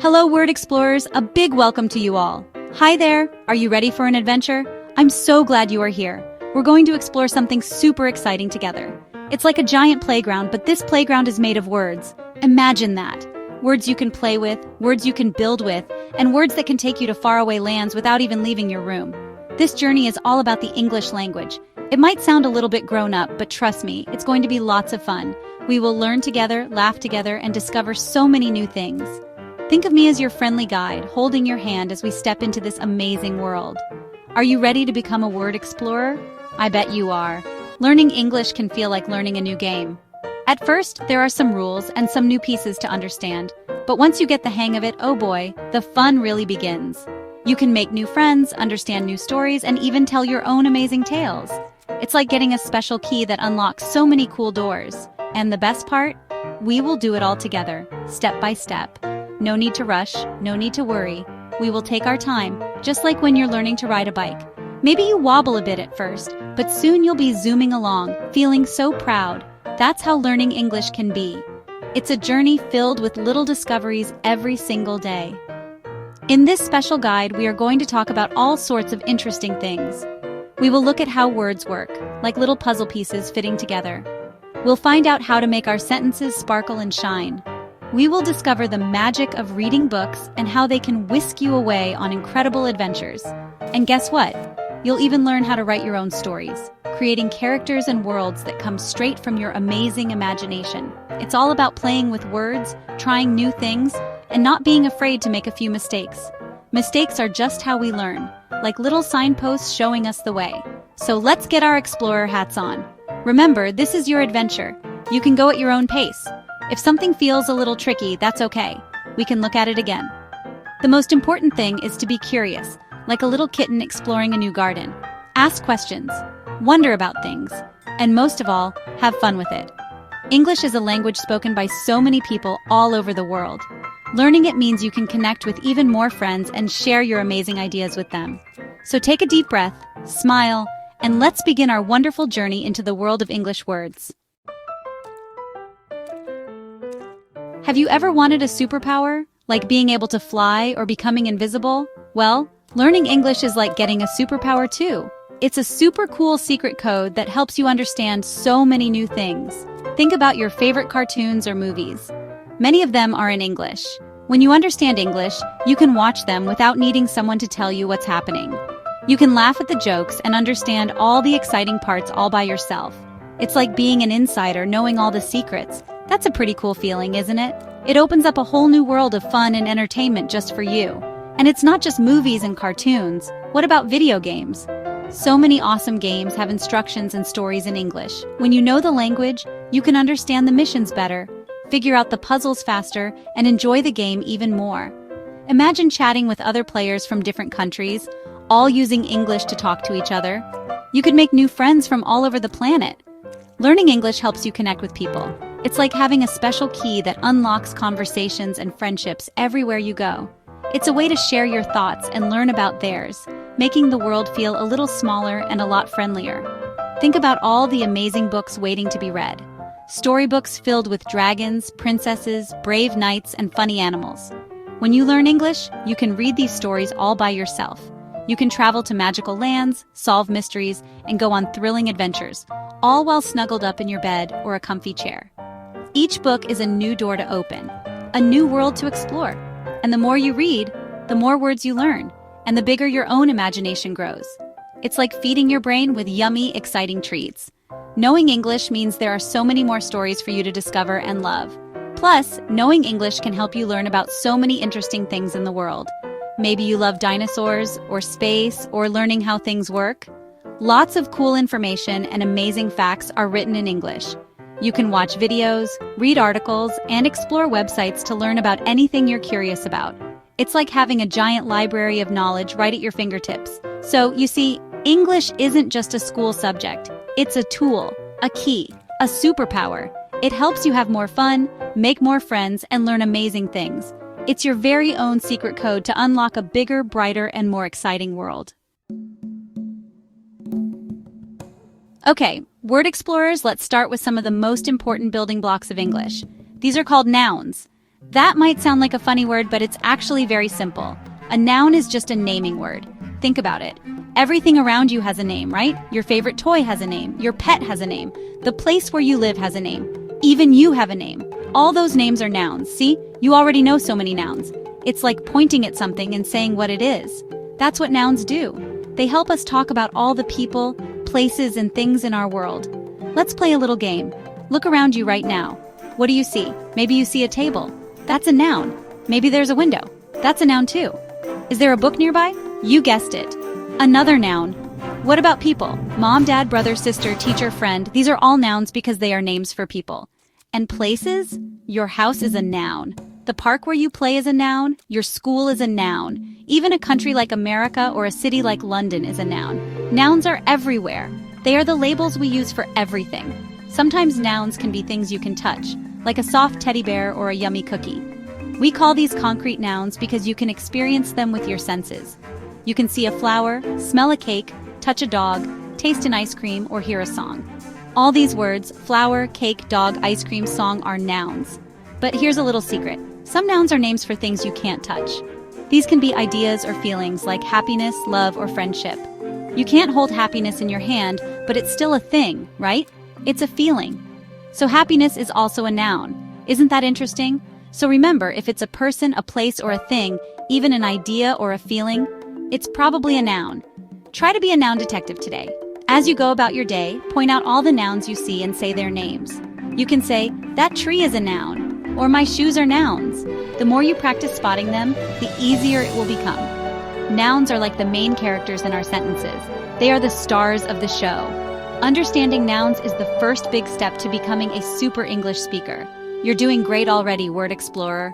Hello, word explorers, a big welcome to you all. Hi there, are you ready for an adventure? I'm so glad you are here. We're going to explore something super exciting together. It's like a giant playground, but this playground is made of words. Imagine that. Words you can play with, words you can build with, and words that can take you to faraway lands without even leaving your room. This journey is all about the English language. It might sound a little bit grown up, but trust me, it's going to be lots of fun. We will learn together, laugh together, and discover so many new things. Think of me as your friendly guide, holding your hand as we step into this amazing world. Are you ready to become a word explorer? I bet you are. Learning English can feel like learning a new game. At first, there are some rules and some new pieces to understand, but once you get the hang of it, oh boy, the fun really begins. You can make new friends, understand new stories, and even tell your own amazing tales. It's like getting a special key that unlocks so many cool doors. And the best part? We will do it all together, step by step. No need to rush, no need to worry. We will take our time, just like when you're learning to ride a bike. Maybe you wobble a bit at first, but soon you'll be zooming along, feeling so proud. That's how learning English can be. It's a journey filled with little discoveries every single day. In this special guide, we are going to talk about all sorts of interesting things. We will look at how words work, like little puzzle pieces fitting together. We'll find out how to make our sentences sparkle and shine. We will discover the magic of reading books and how they can whisk you away on incredible adventures. And guess what? You'll even learn how to write your own stories, creating characters and worlds that come straight from your amazing imagination. It's all about playing with words, trying new things, and not being afraid to make a few mistakes. Mistakes are just how we learn, like little signposts showing us the way. So let's get our explorer hats on. Remember, this is your adventure. You can go at your own pace. If something feels a little tricky, that's okay. We can look at it again. The most important thing is to be curious, like a little kitten exploring a new garden. Ask questions, wonder about things, and most of all, have fun with it. English is a language spoken by so many people all over the world. Learning it means you can connect with even more friends and share your amazing ideas with them. So take a deep breath, smile, and let's begin our wonderful journey into the world of English words. Have you ever wanted a superpower, like being able to fly or becoming invisible? Well, learning English is like getting a superpower too. It's a super cool secret code that helps you understand so many new things. Think about your favorite cartoons or movies. Many of them are in English. When you understand English, you can watch them without needing someone to tell you what's happening. You can laugh at the jokes and understand all the exciting parts all by yourself. It's like being an insider, knowing all the secrets. That's a pretty cool feeling, isn't it? It opens up a whole new world of fun and entertainment just for you. And it's not just movies and cartoons. What about video games? So many awesome games have instructions and stories in English. When you know the language, you can understand the missions better, figure out the puzzles faster, and enjoy the game even more. Imagine chatting with other players from different countries, all using English to talk to each other. You could make new friends from all over the planet. Learning English helps you connect with people. It's like having a special key that unlocks conversations and friendships everywhere you go. It's a way to share your thoughts and learn about theirs, making the world feel a little smaller and a lot friendlier. Think about all the amazing books waiting to be read. Storybooks filled with dragons, princesses, brave knights, and funny animals. When you learn English, you can read these stories all by yourself. You can travel to magical lands, solve mysteries, and go on thrilling adventures, all while snuggled up in your bed or a comfy chair. Each book is a new door to open, a new world to explore. And the more you read, the more words you learn, and the bigger your own imagination grows. It's like feeding your brain with yummy, exciting treats. Knowing English means there are so many more stories for you to discover and love. Plus, knowing English can help you learn about so many interesting things in the world. Maybe you love dinosaurs, or space, or learning how things work. Lots of cool information and amazing facts are written in English. You can watch videos, read articles, and explore websites to learn about anything you're curious about. It's like having a giant library of knowledge right at your fingertips. So, you see, English isn't just a school subject. It's a tool, a key, a superpower. It helps you have more fun, make more friends, and learn amazing things. It's your very own secret code to unlock a bigger, brighter, and more exciting world. Okay, word explorers, let's start with some of the most important building blocks of English. These are called nouns. That might sound like a funny word, but it's actually very simple. A noun is just a naming word. Think about it. Everything around you has a name, right? Your favorite toy has a name. Your pet has a name. The place where you live has a name. Even you have a name. All those names are nouns. See? You already know so many nouns. It's like pointing at something and saying what it is. That's what nouns do. They help us talk about all the people, places, and things in our world. Let's play a little game. Look around you right now. What do you see? Maybe you see a table. That's a noun. Maybe there's a window. That's a noun too. Is there a book nearby? You guessed it. Another noun. What about people? Mom, dad, brother, sister, teacher, friend. These are all nouns because they are names for people. And places? Your house is a noun. The park where you play is a noun. Your school is a noun. Even a country like America or a city like London is a noun. Nouns are everywhere. They are the labels we use for everything. Sometimes nouns can be things you can touch, like a soft teddy bear or a yummy cookie. We call these concrete nouns because you can experience them with your senses. You can see a flower, smell a cake, touch a dog, taste an ice cream, or hear a song. All these words, flower, cake, dog, ice cream, song, are nouns. But here's a little secret. Some nouns are names for things you can't touch. These can be ideas or feelings like happiness, love, or friendship. You can't hold happiness in your hand, but it's still a thing, right? It's a feeling. So happiness is also a noun. Isn't that interesting? So remember, if it's a person, a place, or a thing, even an idea or a feeling, it's probably a noun. Try to be a noun detective today. As you go about your day, point out all the nouns you see and say their names. You can say, that tree is a noun, or my shoes are nouns. The more you practice spotting them, the easier it will become. Nouns are like the main characters in our sentences. They are the stars of the show. Understanding nouns is the first big step to becoming a super English speaker. You're doing great already, Word Explorer.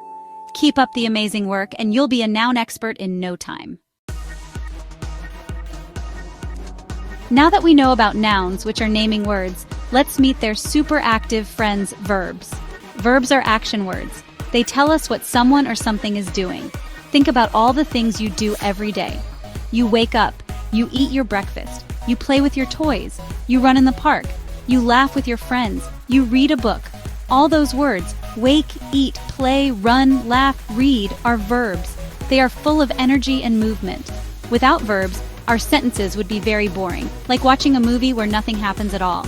Keep up the amazing work, and you'll be a noun expert in no time. Now that we know about nouns, which are naming words, let's meet their super active friends, verbs. Verbs are action words. They tell us what someone or something is doing. Think about all the things you do every day. You wake up, you eat your breakfast, you play with your toys, you run in the park, you laugh with your friends, you read a book. All those words, wake, eat, play, run, laugh, read, are verbs. They are full of energy and movement. Without verbs, our sentences would be very boring, like watching a movie where nothing happens at all.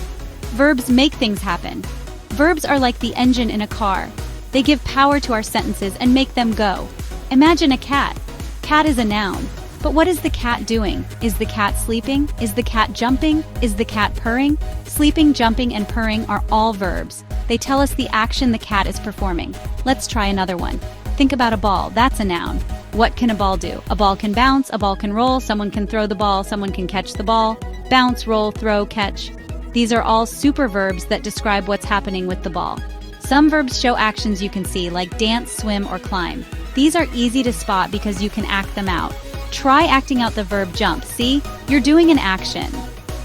Verbs make things happen. Verbs are like the engine in a car. They give power to our sentences and make them go. Imagine a cat. Cat is a noun. But what is the cat doing? Is the cat sleeping? Is the cat jumping? Is the cat purring? Sleeping, jumping, and purring are all verbs. They tell us the action the cat is performing. Let's try another one. Think about a ball. That's a noun. What can a ball do? A ball can bounce, a ball can roll, someone can throw the ball, someone can catch the ball. Bounce, roll, throw, catch. These are all super verbs that describe what's happening with the ball. Some verbs show actions you can see, like dance, swim, or climb. These are easy to spot because you can act them out. Try acting out the verb jump. See? You're doing an action.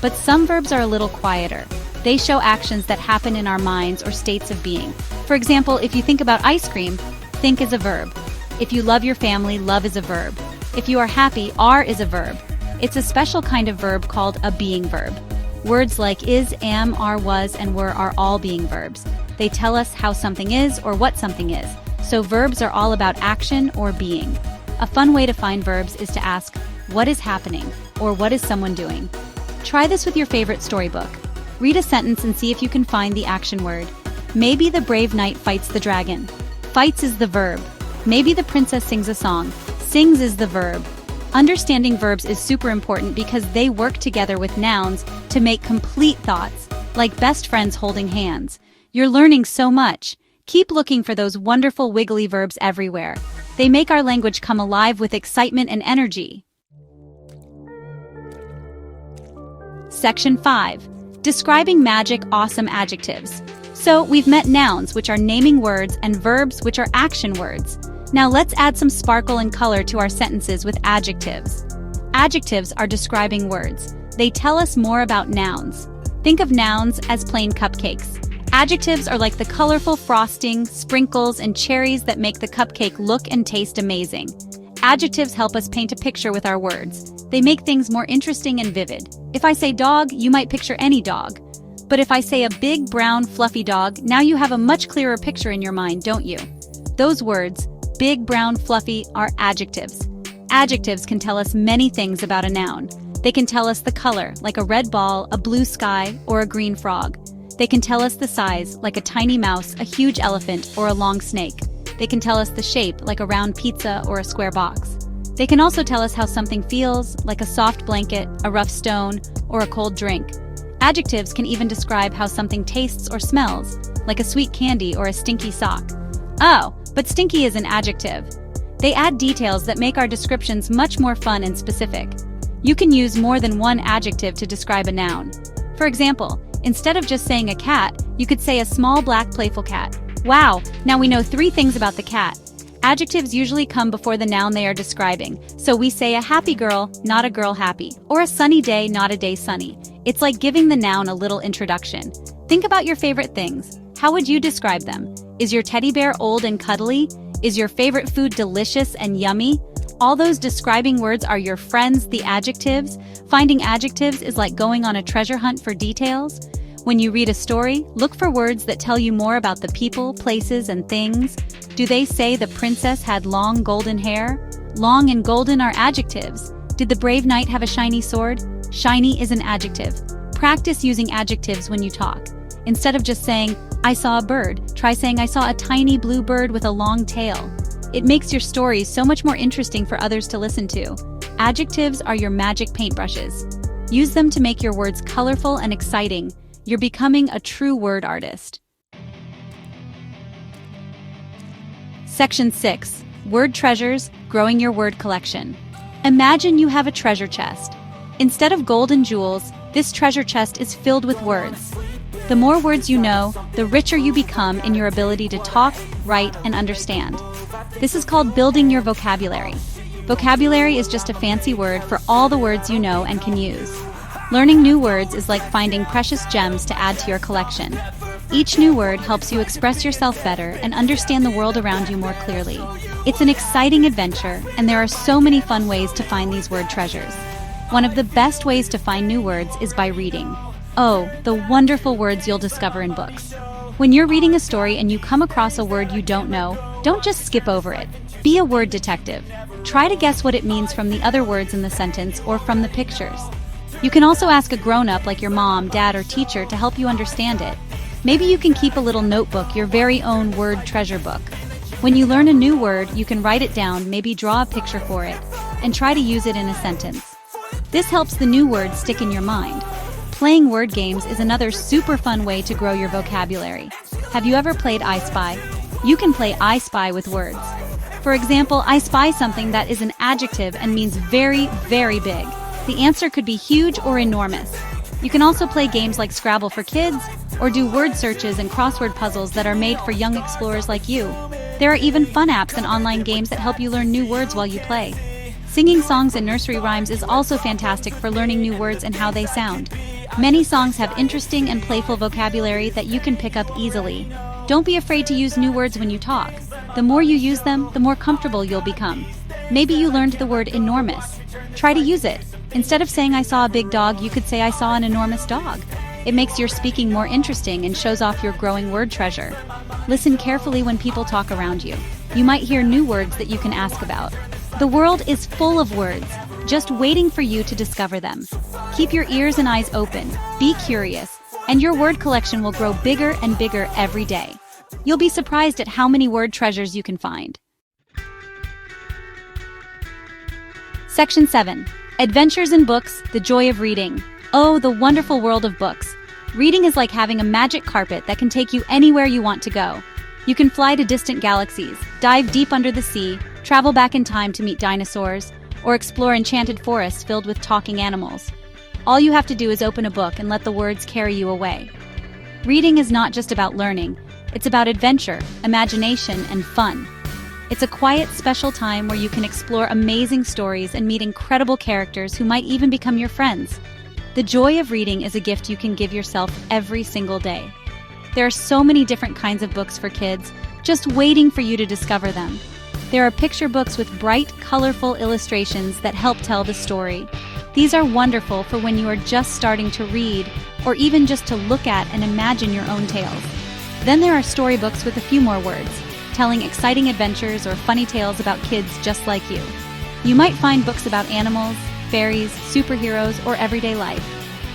But some verbs are a little quieter. They show actions that happen in our minds or states of being. For example, if you think about ice cream, think is a verb. If you love your family, love is a verb. If you are happy, are is a verb. It's a special kind of verb called a being verb. Words like is, am, are, was, and were are all being verbs. They tell us how something is or what something is. So verbs are all about action or being. A fun way to find verbs is to ask, what is happening? Or what is someone doing? Try this with your favorite storybook. Read a sentence and see if you can find the action word. Maybe the brave knight fights the dragon. Fights is the verb. Maybe the princess sings a song. Sings is the verb. Understanding verbs is super important because they work together with nouns to make complete thoughts, like best friends holding hands. You're learning so much. Keep looking for those wonderful wiggly verbs everywhere. They make our language come alive with excitement and energy. Section 5. Describing magic, awesome adjectives. So we've met nouns, which are naming words, and verbs, which are action words. Now let's add some sparkle and color to our sentences with adjectives. Adjectives are describing words. They tell us more about nouns. Think of nouns as plain cupcakes. Adjectives are like the colorful frosting, sprinkles, and cherries that make the cupcake look and taste amazing. Adjectives help us paint a picture with our words. They make things more interesting and vivid. If I say dog, you might picture any dog. But if I say a big, brown, fluffy dog, now you have a much clearer picture in your mind, don't you? Those words, big, brown, fluffy, are adjectives. Adjectives can tell us many things about a noun. They can tell us the color, like a red ball, a blue sky, or a green frog. They can tell us the size, like a tiny mouse, a huge elephant, or a long snake. They can tell us the shape, like a round pizza or a square box. They can also tell us how something feels, like a soft blanket, a rough stone, or a cold drink. Adjectives can even describe how something tastes or smells, like a sweet candy or a stinky sock. Oh, but stinky is an adjective. They add details that make our descriptions much more fun and specific. You can use more than one adjective to describe a noun. For example, instead of just saying a cat, you could say a small black playful cat. Wow, now we know 3 things about the cat. Adjectives usually come before the noun they are describing, so we say a happy girl, not a girl happy, or a sunny day, not a day sunny. It's like giving the noun a little introduction. Think about your favorite things. How would you describe them? Is your teddy bear old and cuddly? Is your favorite food delicious and yummy? All those describing words are your friends, the adjectives. Finding adjectives is like going on a treasure hunt for details. When you read a story, look for words that tell you more about the people, places, and things. Do they say the princess had long golden hair? Long and golden are adjectives. Did the brave knight have a shiny sword? Shiny is an adjective. Practice using adjectives when you talk. Instead of just saying, I saw a bird, try saying I saw a tiny blue bird with a long tail. It makes your stories so much more interesting for others to listen to. Adjectives are your magic paintbrushes. Use them to make your words colorful and exciting. You're becoming a true word artist. Section 6. Word treasures, growing your word collection. Imagine you have a treasure chest. Instead of gold and jewels, this treasure chest is filled with words. The more words you know, the richer you become in your ability to talk, write, and understand. This is called building your vocabulary. Vocabulary is just a fancy word for all the words you know and can use. Learning new words is like finding precious gems to add to your collection. Each new word helps you express yourself better and understand the world around you more clearly. It's an exciting adventure, and there are so many fun ways to find these word treasures. One of the best ways to find new words is by reading. Oh, the wonderful words you'll discover in books. When you're reading a story and you come across a word you don't know, don't just skip over it. Be a word detective. Try to guess what it means from the other words in the sentence or from the pictures. You can also ask a grown-up like your mom, dad, or teacher to help you understand it. Maybe you can keep a little notebook, your very own word treasure book. When you learn a new word, you can write it down, maybe draw a picture for it, and try to use it in a sentence. This helps the new word stick in your mind. Playing word games is another super fun way to grow your vocabulary. Have you ever played I Spy? You can play I Spy with words. For example, I spy something that is an adjective and means very, very big. The answer could be huge or enormous. You can also play games like Scrabble for kids, or do word searches and crossword puzzles that are made for young explorers like you. There are even fun apps and online games that help you learn new words while you play. Singing songs and nursery rhymes is also fantastic for learning new words and how they sound. Many songs have interesting and playful vocabulary that you can pick up easily. Don't be afraid to use new words when you talk. The more you use them, the more comfortable you'll become. Maybe you learned the word enormous. Try to use it. Instead of saying I saw a big dog, you could say I saw an enormous dog. It makes your speaking more interesting and shows off your growing word treasure. Listen carefully when people talk around you. You might hear new words that you can ask about. The world is full of words, just waiting for you to discover them. Keep your ears and eyes open, be curious, and your word collection will grow bigger and bigger every day. You'll be surprised at how many word treasures you can find. Section 7. Adventures in books, the joy of reading. Oh, the wonderful world of books. Reading is like having a magic carpet that can take you anywhere you want to go. You can fly to distant galaxies, dive deep under the sea, travel back in time to meet dinosaurs, or explore enchanted forests filled with talking animals. All you have to do is open a book and let the words carry you away. Reading is not just about learning, it's about adventure, imagination, and fun. It's a quiet, special time where you can explore amazing stories and meet incredible characters who might even become your friends. The joy of reading is a gift you can give yourself every single day. There are so many different kinds of books for kids, just waiting for you to discover them. There are picture books with bright, colorful illustrations that help tell the story. These are wonderful for when you are just starting to read, or even just to look at and imagine your own tales. Then there are storybooks with a few more words. telling exciting adventures or funny tales about kids just like you. You might find books about animals, fairies, superheroes, or everyday life.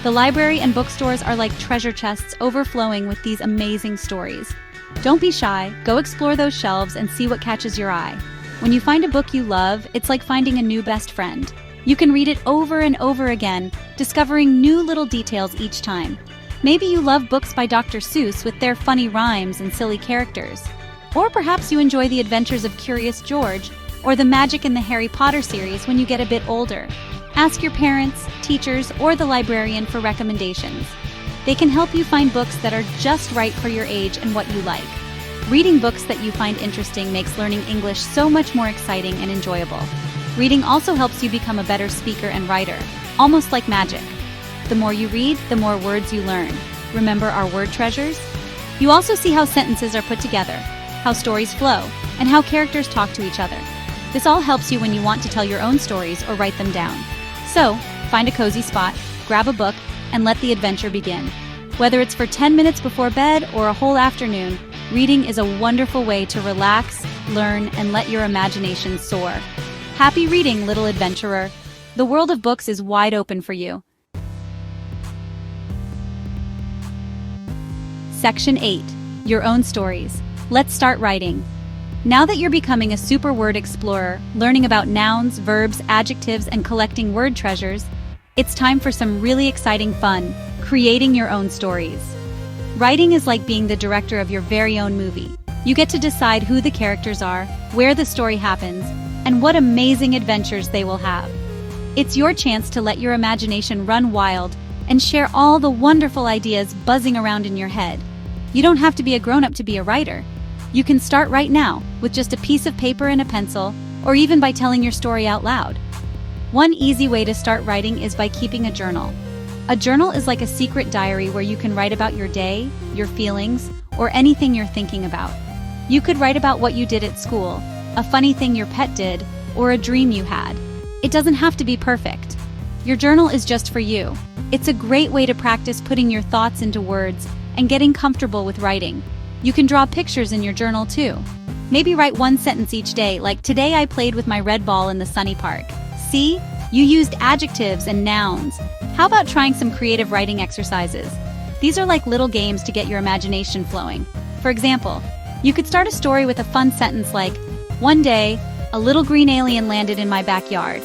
The library and bookstores are like treasure chests overflowing with these amazing stories. Don't be shy, go explore those shelves and see what catches your eye. When you find a book you love, it's like finding a new best friend. You can read it over and over again, discovering new little details each time. Maybe you love books by Dr. Seuss with their funny rhymes and silly characters. Or perhaps you enjoy the adventures of Curious George or the magic in the Harry Potter series when you get a bit older. Ask your parents, teachers, or the librarian for recommendations. They can help you find books that are just right for your age and what you like. Reading books that you find interesting makes learning English so much more exciting and enjoyable. Reading also helps you become a better speaker and writer, almost like magic. The more you read, the more words you learn. Remember our word treasures? You also see how sentences are put together, how stories flow, and how characters talk to each other. This all helps you when you want to tell your own stories or write them down. So, find a cozy spot, grab a book, and let the adventure begin. Whether it's for 10 minutes before bed or a whole afternoon, reading is a wonderful way to relax, learn, and let your imagination soar. Happy reading, little adventurer! The world of books is wide open for you. Section 8. Your own stories. Let's start writing. Now that you're becoming a super word explorer, learning about nouns, verbs, adjectives, and collecting word treasures, it's time for some really exciting fun, creating your own stories. Writing is like being the director of your very own movie. You get to decide who the characters are, where the story happens, and what amazing adventures they will have. It's your chance to let your imagination run wild and share all the wonderful ideas buzzing around in your head. You don't have to be a grown-up to be a writer. You can start right now with just a piece of paper and a pencil, or even by telling your story out loud. One easy way to start writing is by keeping a journal. A journal is like a secret diary where you can write about your day, your feelings, or anything you're thinking about. You could write about what you did at school, a funny thing your pet did, or a dream you had. It doesn't have to be perfect. Your journal is just for you. It's a great way to practice putting your thoughts into words and getting comfortable with writing. You can draw pictures in your journal too. Maybe write one sentence each day, like, "Today I played with my red ball in the sunny park." See? You used adjectives and nouns. How about trying some creative writing exercises? These are like little games to get your imagination flowing. For example, you could start a story with a fun sentence like, "One day, a little green alien landed in my backyard."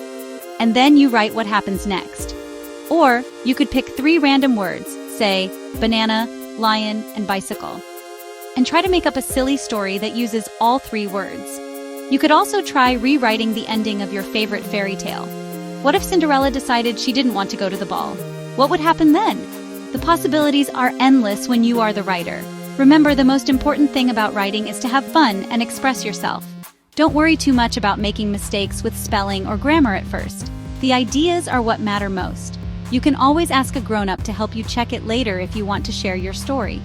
And then you write what happens next. Or you could pick 3 random words, say, banana, lion, and bicycle, and try to make up a silly story that uses all 3 words. You could also try rewriting the ending of your favorite fairy tale. What if Cinderella decided she didn't want to go to the ball? What would happen then? The possibilities are endless when you are the writer. Remember, the most important thing about writing is to have fun and express yourself. Don't worry too much about making mistakes with spelling or grammar at first. The ideas are what matter most. You can always ask a grown-up to help you check it later if you want to share your story.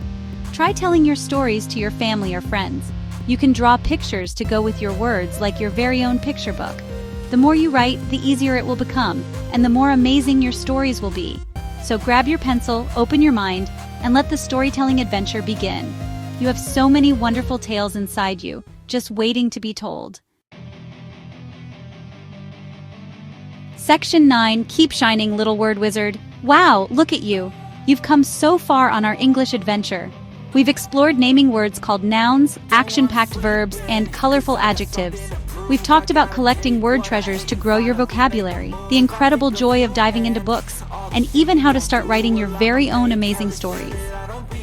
Try telling your stories to your family or friends. You can draw pictures to go with your words, like your very own picture book. The more you write, the easier it will become, and the more amazing your stories will be. So grab your pencil, open your mind, and let the storytelling adventure begin. You have so many wonderful tales inside you, just waiting to be told. Section 9. Keep shining, little word wizard. Wow, look at you. You've come so far on our English adventure. We've explored naming words called nouns, action-packed verbs, and colorful adjectives. We've talked about collecting word treasures to grow your vocabulary, the incredible joy of diving into books, and even how to start writing your very own amazing stories.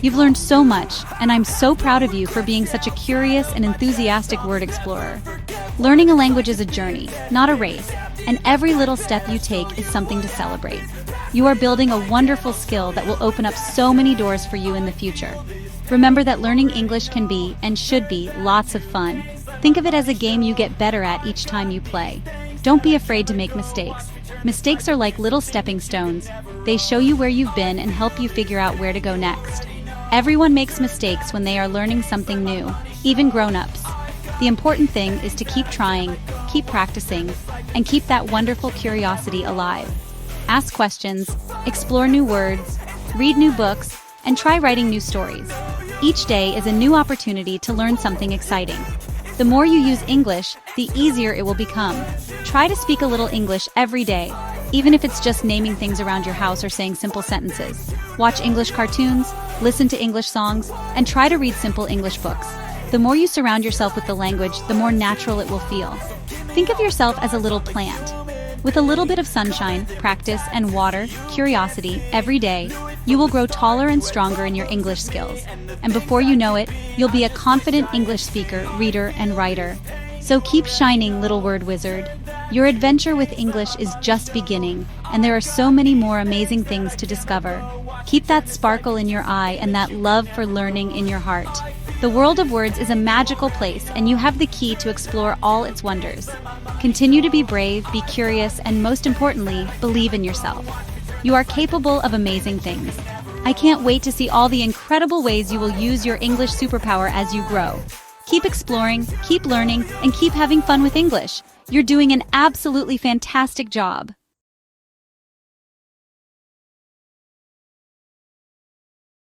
You've learned so much, and I'm so proud of you for being such a curious and enthusiastic word explorer. Learning a language is a journey, not a race, and every little step you take is something to celebrate. You are building a wonderful skill that will open up so many doors for you in the future. Remember that learning English can be, and should be, lots of fun. Think of it as a game you get better at each time you play. Don't be afraid to make mistakes. Mistakes are like little stepping stones. They show you where you've been and help you figure out where to go next. Everyone makes mistakes when they are learning something new, even grown-ups. The important thing is to keep trying, keep practicing, and keep that wonderful curiosity alive. Ask questions, explore new words, read new books, and try writing new stories. Each day is a new opportunity to learn something exciting. The more you use English, the easier it will become. Try to speak a little English every day, even if it's just naming things around your house or saying simple sentences. Watch English cartoons, listen to English songs, and try to read simple English books. The more you surround yourself with the language, the more natural it will feel. Think of yourself as a little plant. With a little bit of sunshine, practice, and water, curiosity, every day, you will grow taller and stronger in your English skills. And before you know it, you'll be a confident English speaker, reader, and writer. So keep shining, little word wizard. Your adventure with English is just beginning, and there are so many more amazing things to discover. Keep that sparkle in your eye and that love for learning in your heart. The world of words is a magical place, and you have the key to explore all its wonders. Continue to be brave, be curious, and most importantly, believe in yourself. You are capable of amazing things. I can't wait to see all the incredible ways you will use your English superpower as you grow. Keep exploring, keep learning, and keep having fun with English. You're doing an absolutely fantastic job.